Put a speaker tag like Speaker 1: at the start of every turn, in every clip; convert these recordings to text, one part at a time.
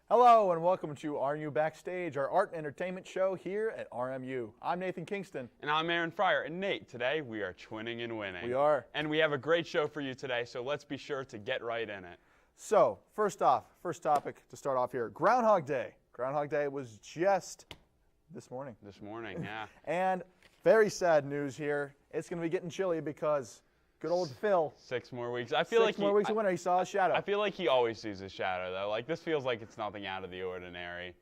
Speaker 1: Hello and welcome to RMU Backstage, our art and entertainment show here at RMU. I'm Nathan Kingston.
Speaker 2: And I'm Aaron Fryer. And Nate, today we are twinning and winning.
Speaker 1: We are.
Speaker 2: And we have a great show for you today, so let's be sure to get right in it.
Speaker 1: So, first topic to start off here, Groundhog Day. Groundhog Day was just this morning.
Speaker 2: This morning, yeah.
Speaker 1: And very sad news here. It's going to be getting chilly because good old Phil.
Speaker 2: 6 more weeks. I feel like
Speaker 1: 6 more weeks of winter. He saw his shadow.
Speaker 2: I feel like he always sees his shadow, though. Like, this feels like it's nothing out of the ordinary.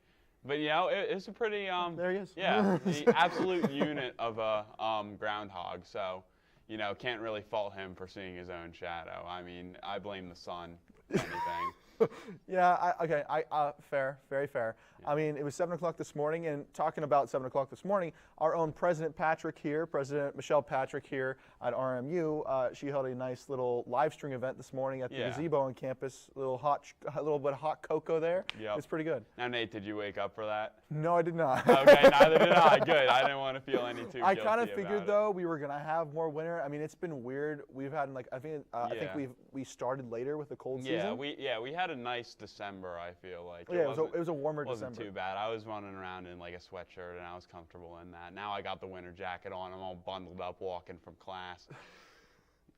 Speaker 2: But, you know, it's a pretty,
Speaker 1: there he is.
Speaker 2: Yeah, the absolute unit of a groundhog. So, you know, can't really fault him for seeing his own shadow. I mean, I blame the sun, if anything.
Speaker 1: Yeah, fair, very fair. Yeah. I mean, it was 7 o'clock this morning, and talking about 7 o'clock this morning, our own President Patrick here, President Michelle Patrick here at RMU, she held a nice little live stream event this morning at the gazebo on campus. A little bit of hot cocoa there.
Speaker 2: Yep.
Speaker 1: It's pretty good.
Speaker 2: Now, Nate, did you wake up for that?
Speaker 1: No, I did not.
Speaker 2: Okay, neither did I. Good. I didn't want to feel any too guilty
Speaker 1: I kind of figured
Speaker 2: about
Speaker 1: though we were gonna have more winter. I mean, it's been weird. We've had like I think we started later with the cold season.
Speaker 2: We had a nice December, I feel like.
Speaker 1: Yeah, it was a warmer December.
Speaker 2: Wasn't too bad. I was running around in like a sweatshirt and I was comfortable in that. Now I got the winter jacket on. I'm all bundled up walking from class.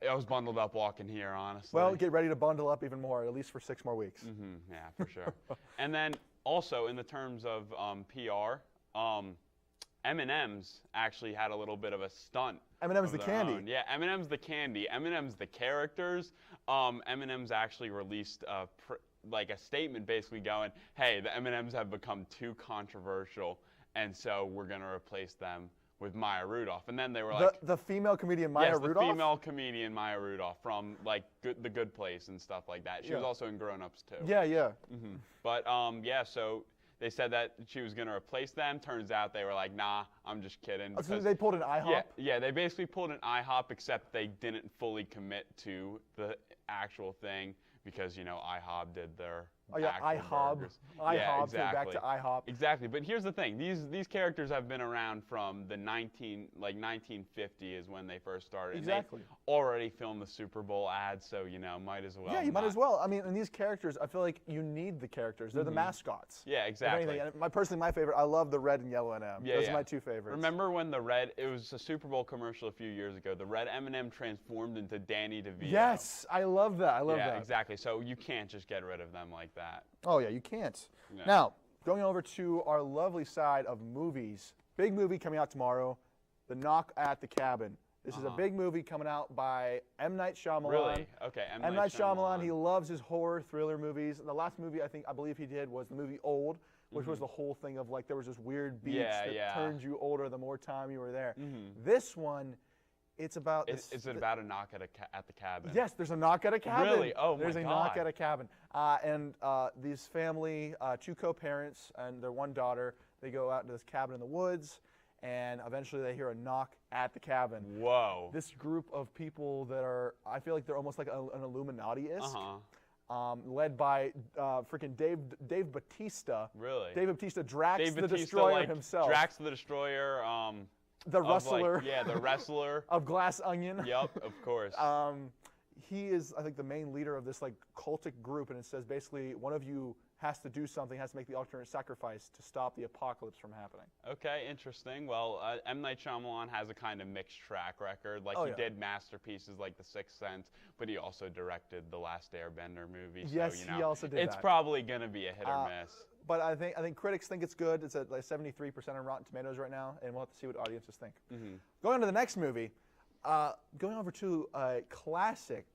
Speaker 2: I was bundled up walking here, honestly.
Speaker 1: Well, get ready to bundle up even more, at least for 6 more weeks.
Speaker 2: Mm-hmm. Yeah, for sure. And then also in the terms of PR, M&M's actually had a little bit of a stunt.
Speaker 1: M&M's the candy.
Speaker 2: Own. Yeah, M&M's the candy. M&M's the characters. M&M's actually released like a statement basically going, hey, the M&M's have become too controversial, and so we're going to replace them with Maya Rudolph. And then they were like...
Speaker 1: The female comedian Maya Rudolph?
Speaker 2: Yes, the female comedian Maya Rudolph from like The Good Place and stuff like that. She was also in Grown Ups too.
Speaker 1: Yeah, yeah.
Speaker 2: Mm-hmm. But yeah, so they said that she was going to replace them. Turns out they were like, nah, I'm just kidding.
Speaker 1: So they pulled an IHOP?
Speaker 2: Yeah, they basically pulled an IHOP, except they didn't fully commit to the actual thing because, you know, IHOP did their
Speaker 1: IHOP.
Speaker 2: Yeah, exactly.
Speaker 1: Back to IHOP.
Speaker 2: Exactly. But here's the thing. These characters have been around from the 1950 is when they first started.
Speaker 1: Exactly.
Speaker 2: And they already filmed the Super Bowl ad, so, you know, might as well.
Speaker 1: Yeah, you might as well. I mean, and these characters, I feel like you need the characters. They're the mascots.
Speaker 2: Yeah, exactly.
Speaker 1: And personally, my favorite, I love the red and yellow M&M.
Speaker 2: Yeah,
Speaker 1: Those are my 2 favorites.
Speaker 2: Remember when it was a Super Bowl commercial a few years ago, the red M&M transformed into Danny DeVito.
Speaker 1: Yes, I love that. I love that.
Speaker 2: Yeah, exactly. So you can't just get rid of them like that.
Speaker 1: Oh, yeah, you can't. Yeah. Now, going over to our lovely side of movies. Big movie coming out tomorrow, The Knock at the Cabin. This is a big movie coming out by M. Night Shyamalan.
Speaker 2: Really? Okay,
Speaker 1: M. Night Shyamalan, he loves his horror thriller movies. The last movie I believe he did was the movie Old, which was the whole thing of like there was this weird beach that turned you older the more time you were there. This one, it's about...
Speaker 2: Is it about a knock at the cabin?
Speaker 1: Yes, there's a knock at a cabin.
Speaker 2: Really? Oh, my God.
Speaker 1: There's a knock at a cabin. And these family, 2 co-parents and their 1 daughter, they go out into this cabin in the woods, and eventually they hear a knock at the cabin.
Speaker 2: Whoa.
Speaker 1: This group of people that are, I feel like they're almost like an Illuminati-esque. Led by freaking Dave Bautista.
Speaker 2: Really?
Speaker 1: Dave Bautista, Drax the Destroyer himself.
Speaker 2: Drax the Destroyer.
Speaker 1: The wrestler.
Speaker 2: The wrestler.
Speaker 1: of Glass Onion.
Speaker 2: Yep, of course.
Speaker 1: He is, I think, the main leader of this like cultic group, and it says basically one of you has to do something, has to make the ultimate sacrifice to stop the apocalypse from happening.
Speaker 2: Okay, interesting. Well, M. Night Shyamalan has a kind of mixed track record. Like he did masterpieces like The Sixth Sense, but he also directed the Last Airbender movie.
Speaker 1: Yes,
Speaker 2: so, you know,
Speaker 1: he also did that.
Speaker 2: It's probably going to be a hit or miss.
Speaker 1: But I think critics think it's good. It's at like 73% on Rotten Tomatoes right now, and we'll have to see what audiences think. Going on to the next movie, going over to a classic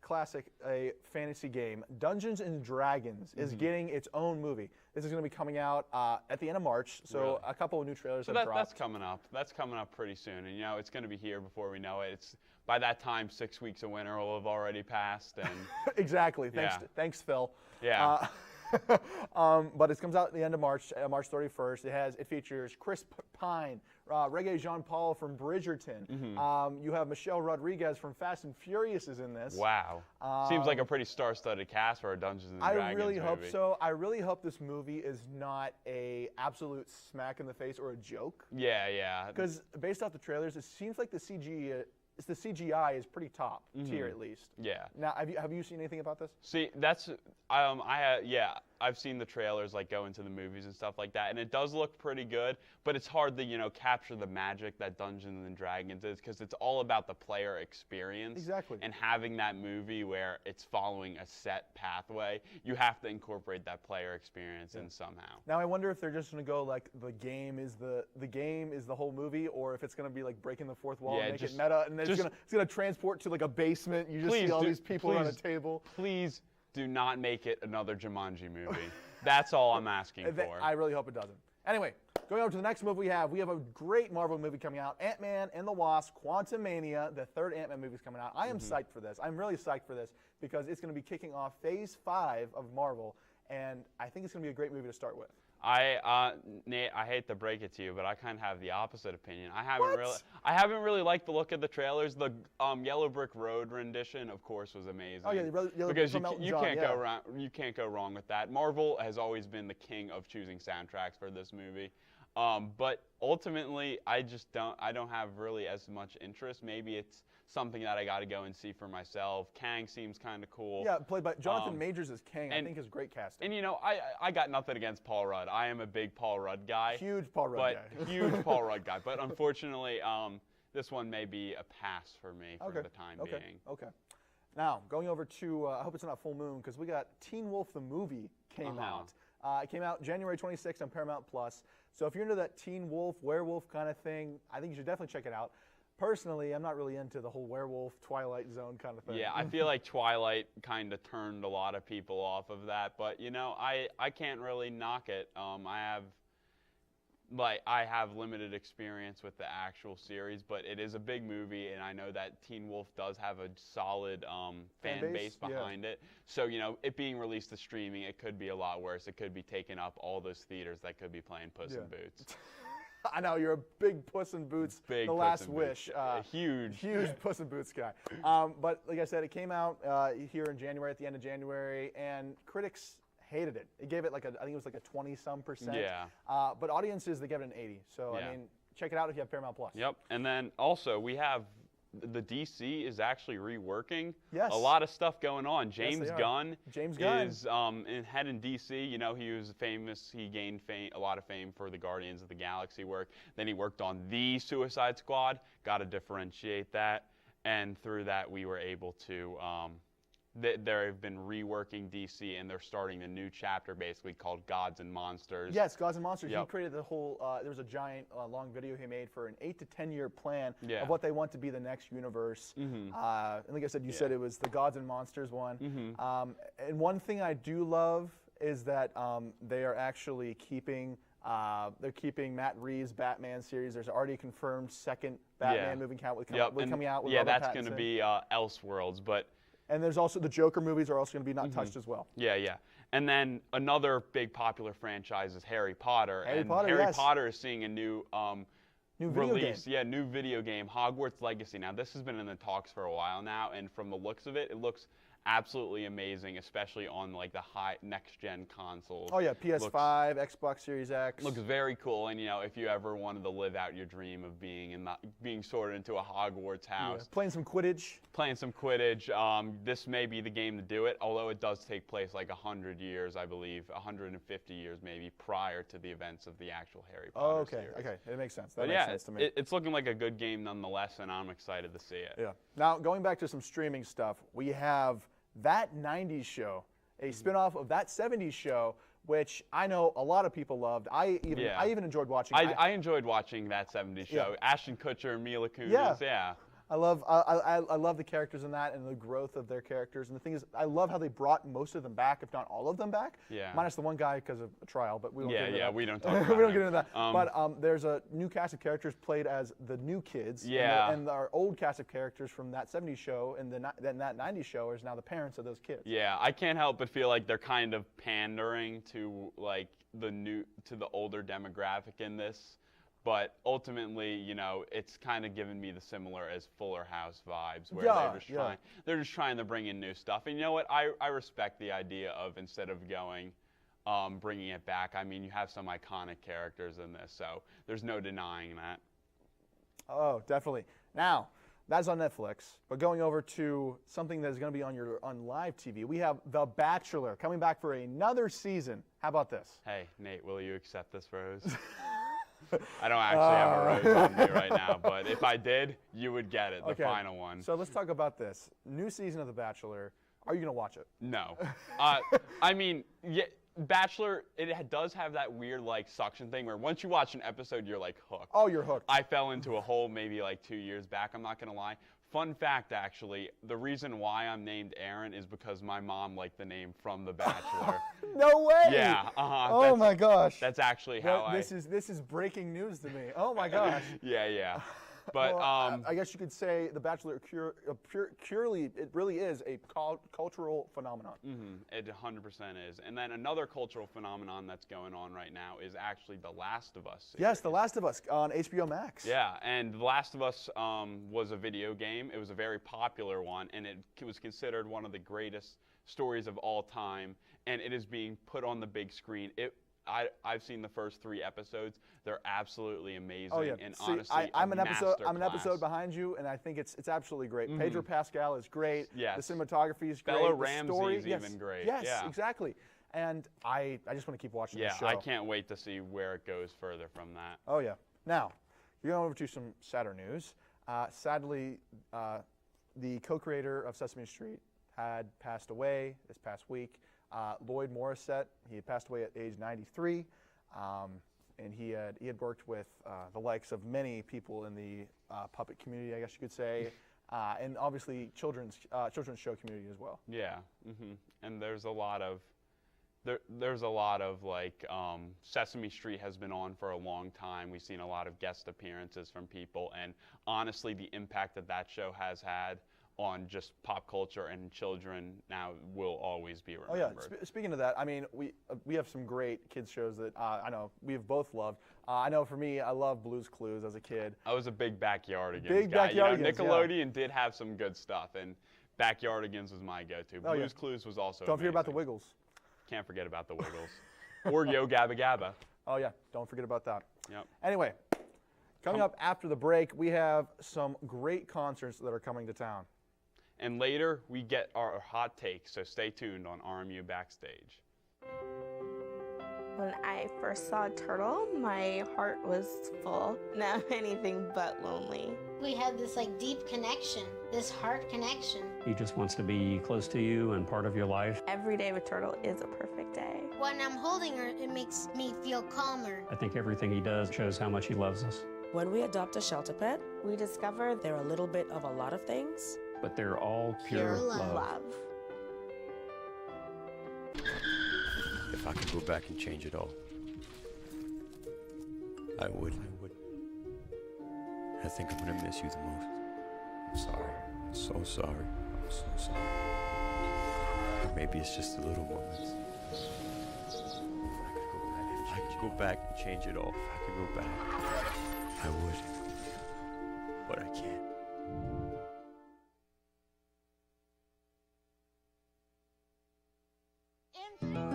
Speaker 1: fantasy game, Dungeons and Dragons is getting its own movie. This is going to be coming out at the end of March, so a couple of new trailers have dropped.
Speaker 2: That's coming up. That's coming up pretty soon, and you know it's going to be here before we know it. By that time, 6 weeks of winter will have already passed. And
Speaker 1: exactly. Thanks, Phil.
Speaker 2: Yeah.
Speaker 1: But it comes out at the end of March, March 31st. It features Chris Pine, Reggae Jean Paul from Bridgerton. You have Michelle Rodriguez from Fast and Furious is in this.
Speaker 2: Wow. Seems like a pretty star-studded cast for a Dungeons and Dragons
Speaker 1: I really hope
Speaker 2: movie.
Speaker 1: so. I really hope this movie is not a absolute smack in the face or a joke.
Speaker 2: Yeah, yeah.
Speaker 1: Because based off the trailers, it seems like the CGI is pretty top tier at least.
Speaker 2: Yeah.
Speaker 1: Now, have you seen anything about this?
Speaker 2: See, that's I've seen the trailers like go into the movies and stuff like that, and it does look pretty good, but it's hard to capture the magic that Dungeons and Dragons is, because it's all about the player experience.
Speaker 1: Exactly.
Speaker 2: And having that movie where it's following a set pathway, you have to incorporate that player experience in somehow.
Speaker 1: Now I wonder if they're just going to go like the game is the whole movie, or if it's going to be like breaking the fourth wall and make it meta, and it's going to transport to like a basement. You just see all these people around a table.
Speaker 2: Please do not make it another Jumanji movie. That's all I'm asking for.
Speaker 1: I really hope it doesn't. Anyway, going over to the next movie we have a great Marvel movie coming out, Ant-Man and the Wasp: Quantumania. The third Ant-Man movie is coming out. I am psyched for this. I'm really psyched for this because it's going to be kicking off Phase 5 of Marvel, and I think it's going to be a great movie to start with.
Speaker 2: Nate, I hate to break it to you, but I kind of have the opposite opinion. I haven't really liked the look of the trailers. The Yellow Brick Road rendition, of course, was amazing.
Speaker 1: Oh yeah,
Speaker 2: because you can't go wrong with that. Marvel has always been the king of choosing soundtracks for this movie. But ultimately, I don't have really as much interest. Maybe it's something that I got to go and see for myself. Kang seems kind of cool.
Speaker 1: Yeah, played by Jonathan Majors as Kang. I think is great casting.
Speaker 2: And I got nothing against Paul Rudd. I am a big Paul Rudd guy.
Speaker 1: Huge Paul Rudd guy.
Speaker 2: Huge Paul Rudd guy. But unfortunately, this one may be a pass for me for the time being.
Speaker 1: Okay. Now, going over to, I hope it's not full moon, because we got Teen Wolf the movie came out. It came out January 26th on Paramount+. So if you're into that teen wolf, werewolf kind of thing, I think you should definitely check it out. Personally, I'm not really into the whole werewolf, Twilight Zone kind of thing. Yeah,
Speaker 2: I feel like Twilight kind of turned a lot of people off of that. But, I can't really knock it. I have limited experience with the actual series, but it is a big movie, and I know that Teen Wolf does have a solid fan base behind it. So, it being released to streaming, it could be a lot worse. It could be taking up all those theaters that could be playing Puss in Boots.
Speaker 1: I know, you're a big Puss in Boots, The Last Wish.
Speaker 2: Huge
Speaker 1: Puss in Boots guy. But like I said, it came out here in January, at the end of January, and critics hated it. It gave it I think it was like a 20-some%.
Speaker 2: Yeah.
Speaker 1: But audiences, they gave it an 80. So, I mean, check it out if you have Paramount+.
Speaker 2: Yep. And then also we have the DC is actually reworking.
Speaker 1: Yes.
Speaker 2: A lot of stuff going on. James Gunn
Speaker 1: is
Speaker 2: head in DC. He was famous. He gained a lot of fame for the Guardians of the Galaxy work. Then he worked on the Suicide Squad. Got to differentiate that. And through that, we were able to they've been reworking DC, and they're starting a new chapter basically called Gods and Monsters.
Speaker 1: Yes, Gods and Monsters.
Speaker 2: Yep.
Speaker 1: He created the whole, there was a giant long video he made for an 8 to 10 year plan
Speaker 2: of
Speaker 1: what they want to be the next universe. And like I said, you said it was the Gods and Monsters one. And one thing I do love is that they are actually keeping Matt Reeves' Batman series. There's already a confirmed second Batman movie coming out with Robert
Speaker 2: that's
Speaker 1: Pattinson.
Speaker 2: going to be Elseworlds, but.
Speaker 1: And there's also the Joker movies are also going to be not touched as well.
Speaker 2: Yeah. And then another big popular franchise is Harry Potter. Harry Potter is seeing a new release.
Speaker 1: Video game.
Speaker 2: New video game, Hogwarts Legacy. Now, this has been in the talks for a while now, and from the looks of it, it looks absolutely amazing, especially on the high next-gen consoles.
Speaker 1: Oh yeah, PS5, Xbox Series X.
Speaker 2: Looks very cool, and if you ever wanted to live out your dream of being sorted into a Hogwarts house,
Speaker 1: playing some Quidditch.
Speaker 2: This may be the game to do it. Although it does take place 100 years, I believe, 150 years maybe prior to the events of the actual Harry Potter series.
Speaker 1: Okay, it makes sense. That makes sense to me.
Speaker 2: It's looking like a good game nonetheless, and I'm excited to see it.
Speaker 1: Yeah. Now going back to some streaming stuff, we have That 90s Show, a spinoff of That 70s Show, which I know a lot of people loved. I even enjoyed watching.
Speaker 2: I enjoyed watching That 70s Show. Ashton Kutcher and Mila Kunis. Yeah.
Speaker 1: I love the characters in that and the growth of their characters. And the thing is, I love how they brought most of them back, if not all of them back.
Speaker 2: Yeah.
Speaker 1: Minus the one guy because of a trial, but we don't get into that.
Speaker 2: We don't talk about
Speaker 1: we don't get into that. But there's a new cast of characters played as the new kids.
Speaker 2: Yeah.
Speaker 1: And our old cast of characters from That 70s Show and that 90s Show is now the parents of those kids.
Speaker 2: Yeah, I can't help but feel like they're kind of pandering to the older demographic in this. But ultimately, it's kind of given me the similar as Fuller House vibes, where they're just trying to bring in new stuff. And you know what? I respect the idea of, instead of bringing it back. I mean, you have some iconic characters in this, so there's no denying that.
Speaker 1: Oh, definitely. Now, That's on Netflix. But going over to something that's going to be on live TV, we have The Bachelor coming back for another season. How about this?
Speaker 2: Hey, Nate, will you accept this rose? I don't actually have a rose on me right now, but if I did, you would get it, the final one.
Speaker 1: So let's talk about this. New season of The Bachelor. Are you going to watch it?
Speaker 2: No. I mean, yeah, Bachelor, it does have that weird like suction thing where once you watch an episode, you're like hooked.
Speaker 1: Oh, you're hooked.
Speaker 2: I fell into a hole maybe like 2 years back, I'm not going to lie. Fun fact, actually, the reason why I'm named Aaron is because my mom liked the name from The Bachelor.
Speaker 1: No way!
Speaker 2: Yeah,
Speaker 1: Oh my gosh.
Speaker 2: That's actually how
Speaker 1: this is breaking news to me. Oh my gosh.
Speaker 2: Yeah. But
Speaker 1: well, I guess you could say The Bachelor it really is a cultural phenomenon.
Speaker 2: It 100% is. And then another cultural phenomenon that's going on right now is actually The Last of Us series.
Speaker 1: Yes, The Last of Us on HBO Max.
Speaker 2: Yeah, and The Last of Us was a video game. It was a very popular one, and it was considered one of the greatest stories of all time, and it is being put on the big screen. I've seen the first 3 episodes. They're absolutely amazing.
Speaker 1: Oh yeah.
Speaker 2: And
Speaker 1: See,
Speaker 2: honestly,
Speaker 1: I'm an episode behind you, and I think it's absolutely great. Pedro Pascal is great.
Speaker 2: Yes.
Speaker 1: The cinematography is great.
Speaker 2: Bella
Speaker 1: the
Speaker 2: Ramsey
Speaker 1: story,
Speaker 2: is even great.
Speaker 1: Yes,
Speaker 2: yeah.
Speaker 1: exactly. And I just want to keep watching the show.
Speaker 2: I can't wait to see where it goes further from that.
Speaker 1: Oh yeah. Now, you're going over to some sadder news. Sadly, the co-creator of Sesame Street had passed away this past week. Lloyd Morissette, he had passed away at age 93, and he had worked with the likes of many people in the puppet community, I guess you could say, and obviously children's show community as well.
Speaker 2: Yeah, and there's a lot of like Sesame Street has been on for a long time. We've seen a lot of guest appearances from people, and honestly, the impact that show has had on just pop culture and children now will always be remembered.
Speaker 1: Oh yeah. Speaking of that, I mean, we have some great kids shows that I know we've both loved. I know for me, I love Blue's Clues as a kid.
Speaker 2: I was a big Backyardigans
Speaker 1: guy.
Speaker 2: Nickelodeon did have some good stuff, and Backyardigans was my go-to. Blue's Clues was also
Speaker 1: Don't
Speaker 2: amazing.
Speaker 1: forget about the Wiggles.
Speaker 2: Can't forget about the Wiggles. Or Yo Gabba Gabba.
Speaker 1: Oh yeah, don't forget about that.
Speaker 2: Yep.
Speaker 1: Anyway, coming up after the break, we have some great concerts that are coming to town.
Speaker 2: And later, we get our hot takes, so stay tuned on RMU Backstage.
Speaker 3: When I first saw Turtle, my heart was full. Now anything but lonely.
Speaker 4: We had this like deep connection, this heart connection.
Speaker 5: He just wants to be close to you and part of your life.
Speaker 3: Every day with Turtle is a perfect day.
Speaker 4: When I'm holding her, it makes me feel calmer.
Speaker 5: I think everything he does shows how much he loves us.
Speaker 6: When we adopt a shelter pet,
Speaker 3: We discover
Speaker 6: they're a little bit of a lot of things.
Speaker 5: But they're all pure
Speaker 3: love.
Speaker 7: If I could go back and change it all, I would. I think I'm gonna miss you the most. I'm sorry. I'm so sorry. I'm so sorry. Or maybe it's just the little moments. If I could go back and change it all, if I could go back, I would. But I can't.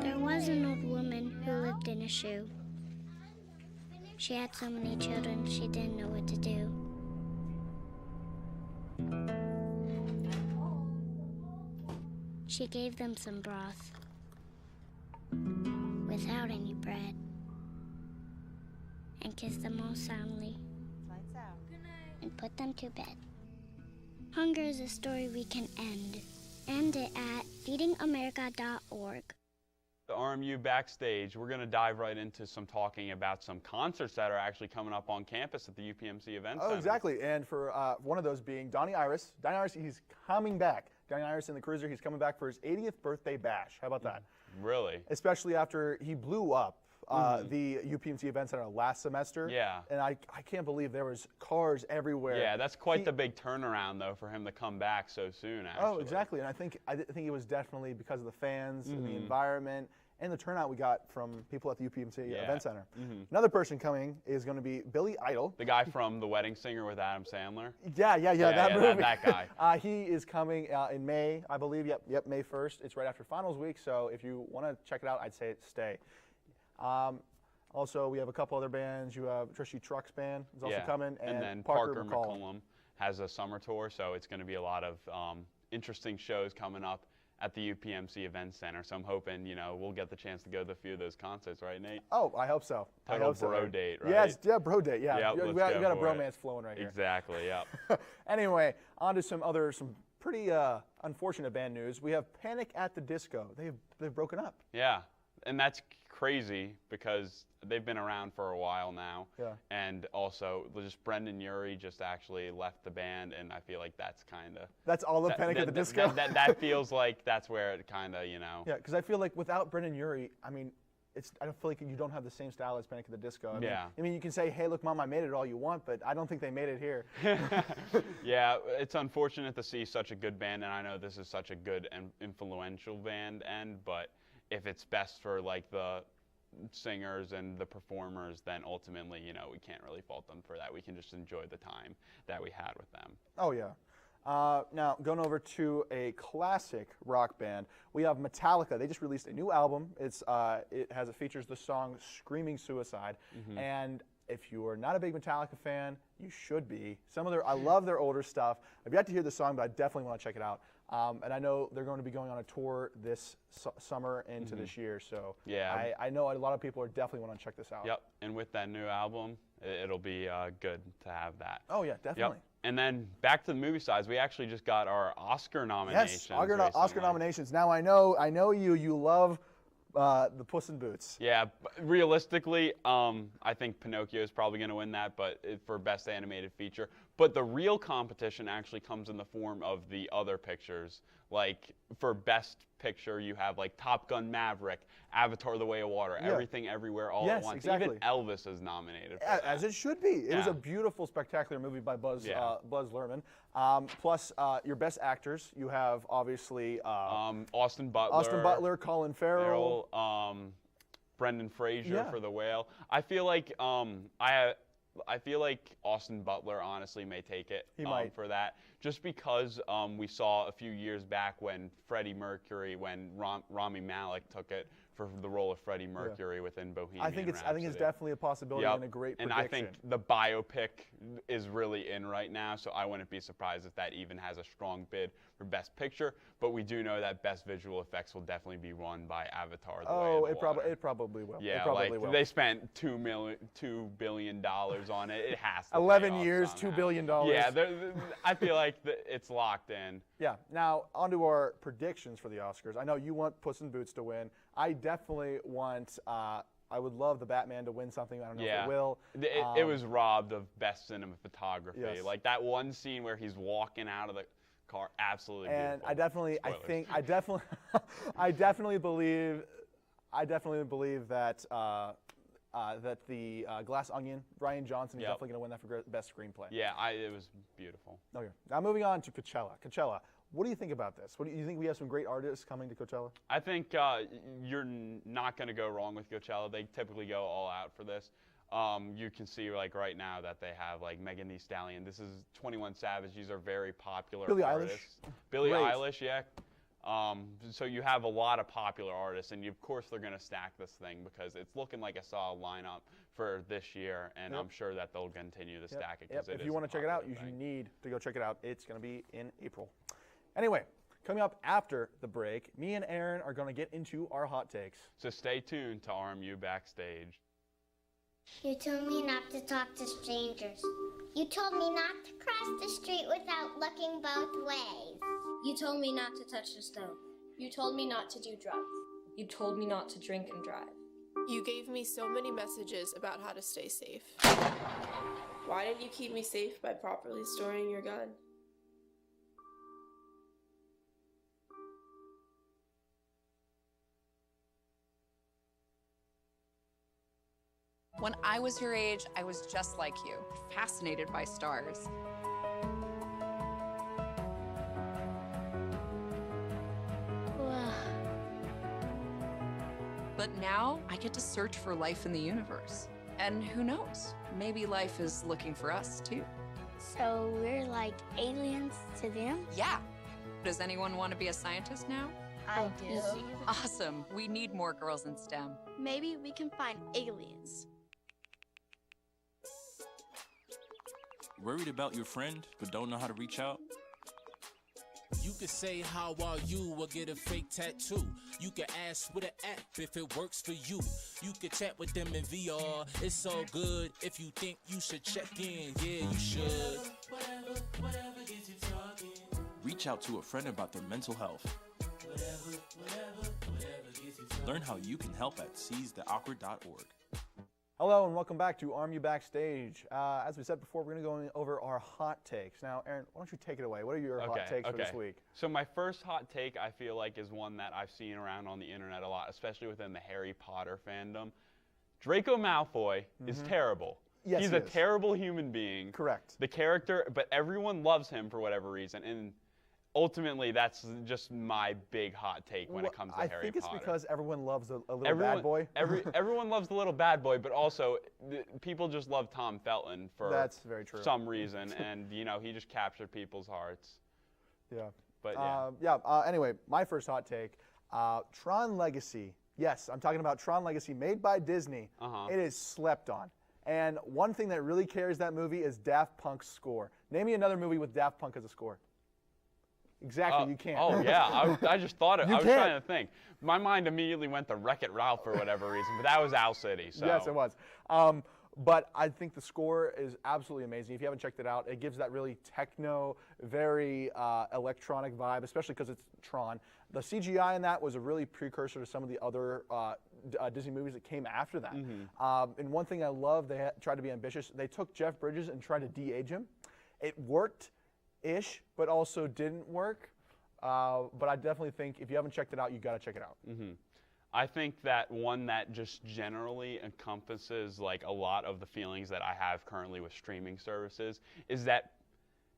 Speaker 8: There was an old woman who lived in a shoe. She had so many children, she didn't know what to do. She gave them some broth without any bread and kissed them all soundly and put them to bed. Hunger is a story we can end. End it at feedingamerica.org.
Speaker 2: The RMU Backstage, we're going to dive right into some talking about some concerts that are actually coming up on campus at the UPMC Event Center.
Speaker 1: Oh, exactly. And for one of those being Donnie Iris. Donnie Iris, he's coming back. Donnie Iris in the Cruiser, he's coming back for his 80th birthday bash. How about that?
Speaker 2: Really?
Speaker 1: Especially after he blew up the UPMC Event Center last semester.
Speaker 2: Yeah.
Speaker 1: And I can't believe there was cars everywhere.
Speaker 2: Yeah, that's quite the big turnaround, though, for him to come back so soon, actually.
Speaker 1: Oh, exactly. And I think it was definitely because of the fans and the environment and the turnout we got from people at the UPMC Event Center. Another person coming is going to be Billy Idol.
Speaker 2: The guy from The Wedding Singer with Adam Sandler?
Speaker 1: Yeah, that movie.
Speaker 2: That guy.
Speaker 1: He is coming in May, I believe. Yep, May 1st. It's right after finals week, so if you want to check it out, I'd say stay. Also, we have a couple other bands. You have Trishy Trucks Band is also coming,
Speaker 2: and then
Speaker 1: Parker
Speaker 2: McCollum. has a summer tour, so it's going to be a lot of interesting shows coming up at the UPMC Event Center. So I'm hoping, you know, we'll get the chance to go to a few of those concerts, right, Nate?
Speaker 1: Oh, I hope so.
Speaker 2: Total bro date, right?
Speaker 1: Yes, yeah, bro date, yeah.
Speaker 2: Yep,
Speaker 1: you got a bromance flowing right here.
Speaker 2: Exactly, yep.
Speaker 1: Anyway, on to some pretty unfortunate band news. We have Panic at the Disco. They've broken up.
Speaker 2: Yeah, and that's crazy because they've been around for a while now.
Speaker 1: Yeah.
Speaker 2: And also, just Brendan Urie just actually left the band, and I feel like that's kind of...
Speaker 1: That's all of Panic at the Disco?
Speaker 2: That feels like that's where it kind of, you know...
Speaker 1: Yeah, because I feel like without Brendan Urie, I mean, I don't feel like you don't have the same style as Panic at the Disco. I mean, you can say, hey, look, Mom, I made it all you want, but I don't think they made it here.
Speaker 2: Yeah, it's unfortunate to see such a good band, and I know this is such a good and influential band, but if it's best for, like, the singers and the performers, then ultimately, you know, we can't really fault them for that. We can just enjoy the time that we had with them.
Speaker 1: Oh, yeah. Now, going over to a classic rock band, we have Metallica. They just released a new album. It features the song "Screaming Suicide," and if you are not a big Metallica fan, you should be. I love their older stuff. I've yet to hear the song, but I definitely want to check it out. And I know they're going to be going on a tour this summer into this year, so
Speaker 2: yeah,
Speaker 1: I know a lot of people are definitely want to check this out.
Speaker 2: Yep, and with that new album, it'll be good to have that.
Speaker 1: Oh yeah, definitely.
Speaker 2: Yep. And then back to the movie sides, we actually just got our Oscar nominations.
Speaker 1: Yes, Oscar nominations. Now I know you love the Puss in Boots.
Speaker 2: Yeah, realistically, I think Pinocchio is probably going to win that, but for Best Animated Feature. But the real competition actually comes in the form of the other pictures. Like, for Best Picture, you have, like, Top Gun Maverick, Avatar: The Way of Water, Everything Everywhere All at Once.
Speaker 1: Exactly.
Speaker 2: Even Elvis is nominated for that.
Speaker 1: As it should be. It was a beautiful, spectacular movie by Buzz Luhrmann. Plus, your Best Actors, you have, obviously...
Speaker 2: Austin Butler.
Speaker 1: Colin Farrell.
Speaker 2: Brendan Fraser for The Whale. I feel like I feel like Austin Butler honestly may take it for that, just because we saw a few years back when Rami Malek took it for the role of Freddie Mercury within Bohemian Rhapsody.
Speaker 1: I think it's definitely a possibility and a great prediction.
Speaker 2: And I think the biopic is really in right now, so I wouldn't be surprised if that even has a strong bid for Best Picture. But we do know that Best Visual Effects will definitely be won by Avatar: The Way of Water.
Speaker 1: It probably will.
Speaker 2: Yeah, will. They spent $2 billion on it. It has to
Speaker 1: 11 years, $2 billion.
Speaker 2: Yeah, I feel like it's locked in.
Speaker 1: Yeah. Now, on to our predictions for the Oscars. I know you want Puss in Boots to win. I definitely want, I would love the Batman to win something. I don't know if it will.
Speaker 2: It was robbed of Best Cinematography.
Speaker 1: Yes.
Speaker 2: Like that one scene where he's walking out of the car, absolutely
Speaker 1: and
Speaker 2: beautiful.
Speaker 1: I definitely believe that that the Glass Onion, Ryan Johnson, is definitely going to win that for Best Screenplay.
Speaker 2: Yeah, it was beautiful.
Speaker 1: Okay. Now moving on to Coachella. Coachella, what do you think about this? Do you think we have some great artists coming to Coachella?
Speaker 2: I think you're not going to go wrong with Coachella. They typically go all out for this. You can see like right now that they have like Megan Thee Stallion. This is 21 Savage. These are very popular artists. Billie Eilish, yeah. So you have a lot of popular artists, and of course they're going to stack this thing because it's looking like a solid lineup for this year, and I'm sure that they'll continue to stack it.
Speaker 1: If you want to check it out, you need to go check it out. It's going to be in April. Anyway, coming up after the break, me and Aaron are going to get into our hot takes.
Speaker 2: So stay tuned to RMU Backstage.
Speaker 8: You told me not to talk to strangers. You told me not to cross the street without looking both ways.
Speaker 9: You told me not to touch the stove.
Speaker 10: You told me not to do drugs.
Speaker 9: You told me not to drink and drive.
Speaker 10: You gave me so many messages about how to stay safe. Why didn't you keep me safe by properly storing your gun?
Speaker 11: When I was your age, I was just like you, fascinated by stars. But now I get to search for life in the universe. And who knows, maybe life is looking for us too.
Speaker 8: So we're like aliens to them?
Speaker 11: Yeah. Does anyone want to be a scientist now?
Speaker 12: I do.
Speaker 11: Awesome. We need more girls in STEM.
Speaker 12: Maybe we can find aliens. Worried about your friend, but don't know how to reach out?
Speaker 13: You could say how are you or get a fake tattoo. You could ask with an app if it works for you. You could chat with them in VR. It's so good. If you think you should check in, yeah, you should. Whatever gets you talking.
Speaker 12: Reach out to a friend about their mental health.
Speaker 13: Whatever gets you talking.
Speaker 12: Learn how you can help at seizetheawkward.org.
Speaker 1: Hello and welcome back to RMU Backstage. As we said before, we're going to go over our hot takes. Now, Aaron, why don't you take it away? What are your hot takes for this week?
Speaker 2: So my first hot take, I feel like, is one that I've seen around on the internet a lot, especially within the Harry Potter fandom. Draco Malfoy is terrible.
Speaker 1: Yes,
Speaker 2: He's a terrible human being.
Speaker 1: Correct.
Speaker 2: The character, but everyone loves him for whatever reason. And ultimately, that's just my big hot take when it comes to Harry Potter.
Speaker 1: I think it's because everyone loves a little bad boy.
Speaker 2: Everyone loves the little bad boy, but also people just love Tom Felton for
Speaker 1: That's very true.
Speaker 2: some reason, and you know he just captured people's hearts.
Speaker 1: Yeah.
Speaker 2: But
Speaker 1: anyway, my first hot take: Tron Legacy. Yes, I'm talking about Tron Legacy, made by Disney. It is slept on. And one thing that really carries that movie is Daft Punk's score. Name me another movie with Daft Punk as a score. Exactly, you can't.
Speaker 2: Oh, yeah. I just thought it. I was
Speaker 1: can't.
Speaker 2: trying to think. My mind immediately went to Wreck-It Ralph for whatever reason, but that was Owl City. So.
Speaker 1: Yes, it was. But I think the score is absolutely amazing. If you haven't checked it out, it gives that really techno, very electronic vibe, especially because it's Tron. The CGI in that was a really precursor to some of the other Disney movies that came after that. And one thing I love, they tried to be ambitious. They took Jeff Bridges and tried to de-age him. It worked-ish, but also didn't work. But I definitely think if you haven't checked it out, you got to check it out.
Speaker 2: I think that one that just generally encompasses like a lot of the feelings that I have currently with streaming services is that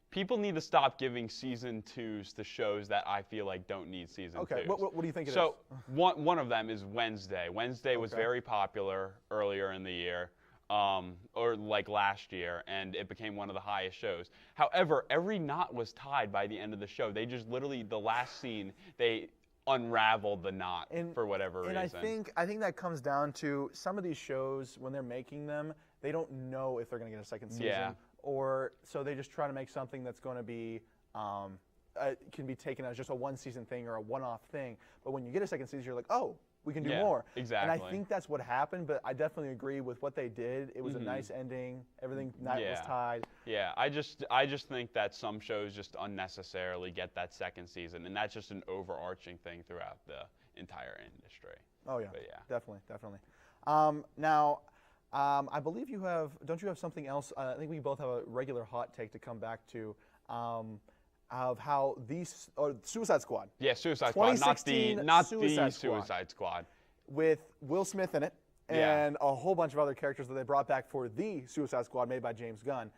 Speaker 2: people need to stop giving season 2s to shows that I feel like don't need season 2s.
Speaker 1: Okay, what do you think it is?
Speaker 2: So one of them is Wednesday. Wednesday was very popular earlier in the year. Or like last year, and it became one of the highest shows. However, every knot was tied by the end of the show. They just literally, the last scene, they unraveled the knot for whatever reason.
Speaker 1: And I think that comes down to some of these shows, when they're making them, they don't know if they're going to get a second season. Or so they just try to make something that's going to be, can be taken as just a one-season thing or a one-off thing. But when you get a second season, you're like, oh, we can do more.
Speaker 2: Exactly.
Speaker 1: And I think that's what happened, but I definitely agree with what they did. It was a nice ending. Everything was tied.
Speaker 2: Yeah, I just think that some shows just unnecessarily get that second season, and that's just an overarching thing throughout the entire industry.
Speaker 1: Oh, yeah.
Speaker 2: But yeah.
Speaker 1: Definitely. Now, I believe you have, don't you have something else? I think we both have a regular hot take to come back to. Of how these Suicide Squad.
Speaker 2: Yeah, Suicide Squad, not the Suicide Squad.
Speaker 1: With Will Smith in it and a whole bunch of other characters that they brought back for the Suicide Squad made by James Gunn.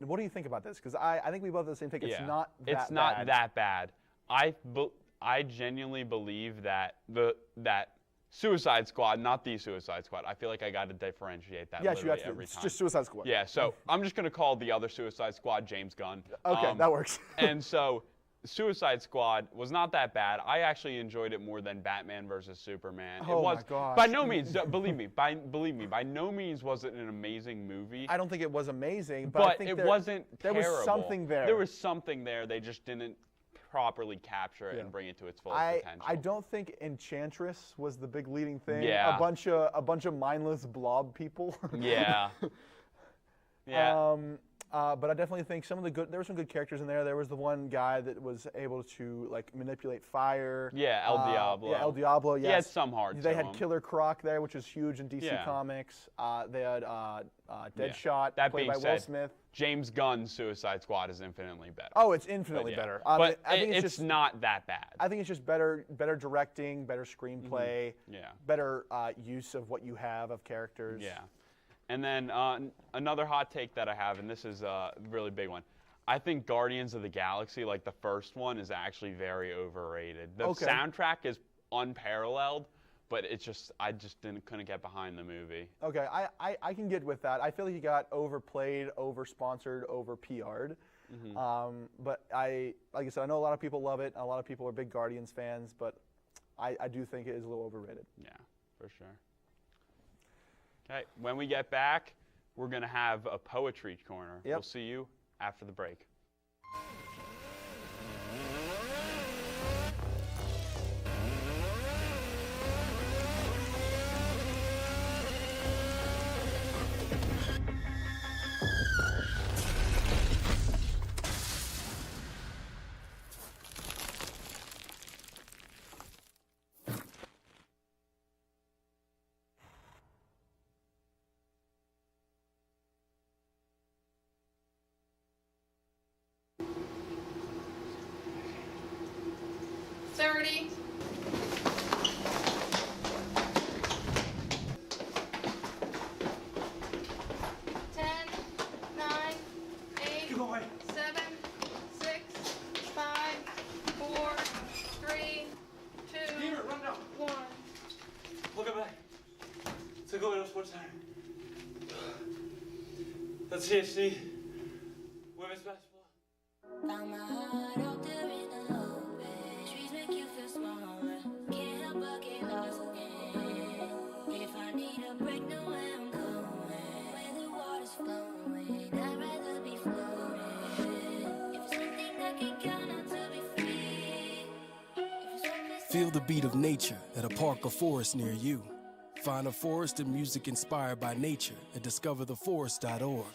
Speaker 1: What do you think about this? Because I think we both have the same take. It's not that bad.
Speaker 2: It's not that bad. I genuinely believe that that Suicide Squad, not the Suicide Squad. I feel like I got to differentiate that
Speaker 1: every time.
Speaker 2: It's
Speaker 1: just Suicide Squad.
Speaker 2: Yeah, so I'm just going to call the other Suicide Squad James Gunn.
Speaker 1: Okay, that works.
Speaker 2: And so Suicide Squad was not that bad. I actually enjoyed it more than Batman versus Superman.
Speaker 1: Oh, my gosh.
Speaker 2: By no means, believe me, by no means was it an amazing movie.
Speaker 1: I don't think it was amazing, but I think
Speaker 2: it wasn't terrible.
Speaker 1: There was something there.
Speaker 2: There was something there. They just didn't properly capture it and bring it to its fullest potential.
Speaker 1: I don't think Enchantress was the big leading thing.
Speaker 2: Yeah.
Speaker 1: A bunch of mindless blob people.
Speaker 2: Yeah. Yeah.
Speaker 1: But I definitely think there were some good characters in there. There was the one guy that was able to like manipulate fire.
Speaker 2: Yeah, El Diablo.
Speaker 1: Yeah, El Diablo. Yes.
Speaker 2: He had some heart.
Speaker 1: They had Killer Croc there, which is huge in DC Comics. They had Deadshot, played by Will Smith.
Speaker 2: James Gunn's Suicide Squad is infinitely better.
Speaker 1: Oh, it's infinitely better.
Speaker 2: But I think it's not that bad.
Speaker 1: I think it's just better directing, better screenplay, better use of what you have of characters.
Speaker 2: Yeah. And then another hot take that I have, and this is a really big one. I think Guardians of the Galaxy, like the first one, is actually very overrated. The soundtrack is unparalleled, but I just couldn't get behind the movie.
Speaker 1: Okay, I can get with that. I feel like he got overplayed, over-sponsored, over-PR'd. But like I said, I know a lot of people love it. A lot of people are big Guardians fans, but I do think it is a little overrated.
Speaker 2: Yeah, for sure. Okay, when we get back, we're going to have a poetry corner.
Speaker 1: Yep.
Speaker 2: We'll see you after the break.
Speaker 14: That's CHC. Women's basketball.
Speaker 15: Found my heart out there in the open. Trees make you feel smaller. Can't help but get lost again. If I need a break, know where I'm going. Where the water's flowing, I'd rather be floating. If it's something that can count on to be free.
Speaker 16: Feel the beat of nature at a park or forest near you. Find a forest and music inspired by nature at discovertheforest.org.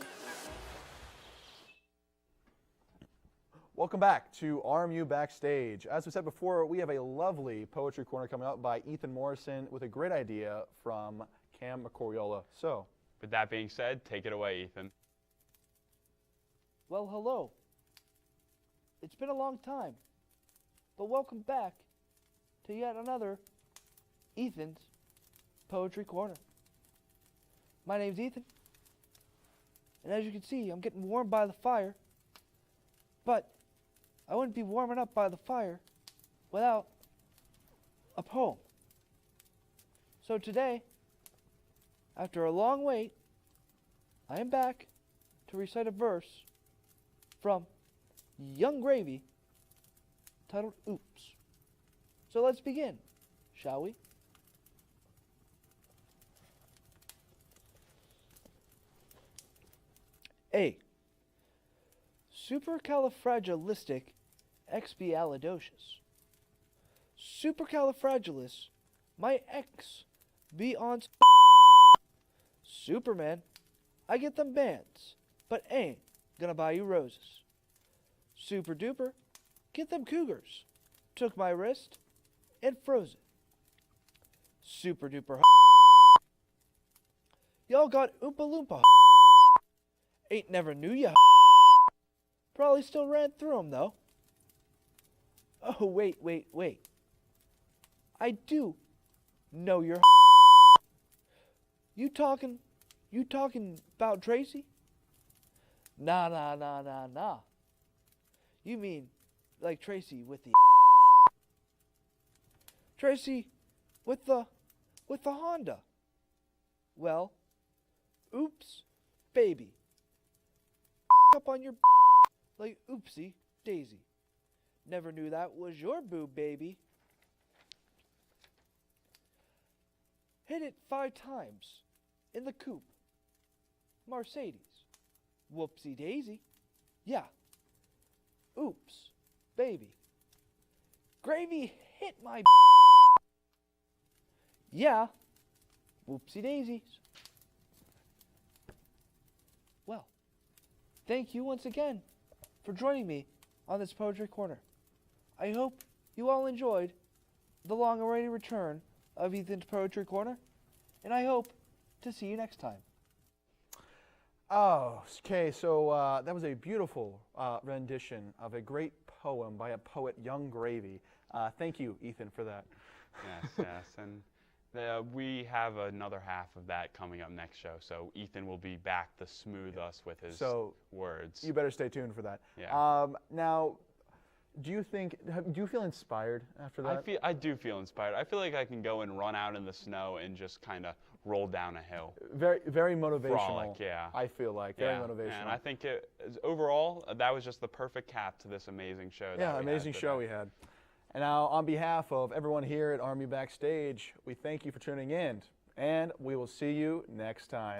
Speaker 1: Welcome back to RMU Backstage. As we said before, we have a lovely poetry corner coming up by Ethan Morrison with a great idea from Cam McCoriola. So,
Speaker 2: with that being said, take it away, Ethan.
Speaker 17: Well, hello. It's been a long time, but welcome back to yet another Ethan's Poetry Corner. My name's Ethan, and as you can see, I'm getting warm by the fire, but I wouldn't be warming up by the fire without a poem. So today, after a long wait, I am back to recite a verse from Young Gravy titled Oops. So let's begin, shall we? A. Supercalifragilisticexpialidocious. Supercalifragilis, my ex be on Superman, I get them bands, but ain't gonna buy you roses. Super duper, get them cougars, took my wrist and froze it. Super duper y'all got Oompa Loompa. Ain't never knew ya. Probably still ran through 'em though. Oh, wait. I do know you're You talking about Tracy? Nah. You mean like Tracy with the Tracy with the Honda. Well, oops, baby. Up on your like oopsie daisy. Never knew that was your boob, baby. Hit it 5 times in the coupe. Mercedes. Whoopsie daisy. Yeah. Oops, baby. Gravy hit my Yeah. Whoopsie daisies. Well, thank you once again for joining me on this Poetry Corner. I hope you all enjoyed the long-awaited return of Ethan's Poetry Corner, and I hope to see you next time.
Speaker 1: oh, okay, so that was a beautiful rendition of a great poem by a poet, Young Gravy. Thank you, Ethan, for that.
Speaker 2: Yes, and we have another half of that coming up next show, so Ethan will be back to smooth us with his words.
Speaker 1: You better stay tuned for that.
Speaker 2: Yeah.
Speaker 1: Now, do you feel inspired after that?
Speaker 2: I do feel inspired. I feel like I can go and run out in the snow and just kind of roll down a hill.
Speaker 1: Very, very motivational.
Speaker 2: Frolic, yeah.
Speaker 1: I feel like very motivational.
Speaker 2: And I think overall that was just the perfect cap to this amazing show.
Speaker 1: Amazing show we had. And now, on behalf of everyone here at RMU Backstage, we thank you for tuning in, and we will see you next time.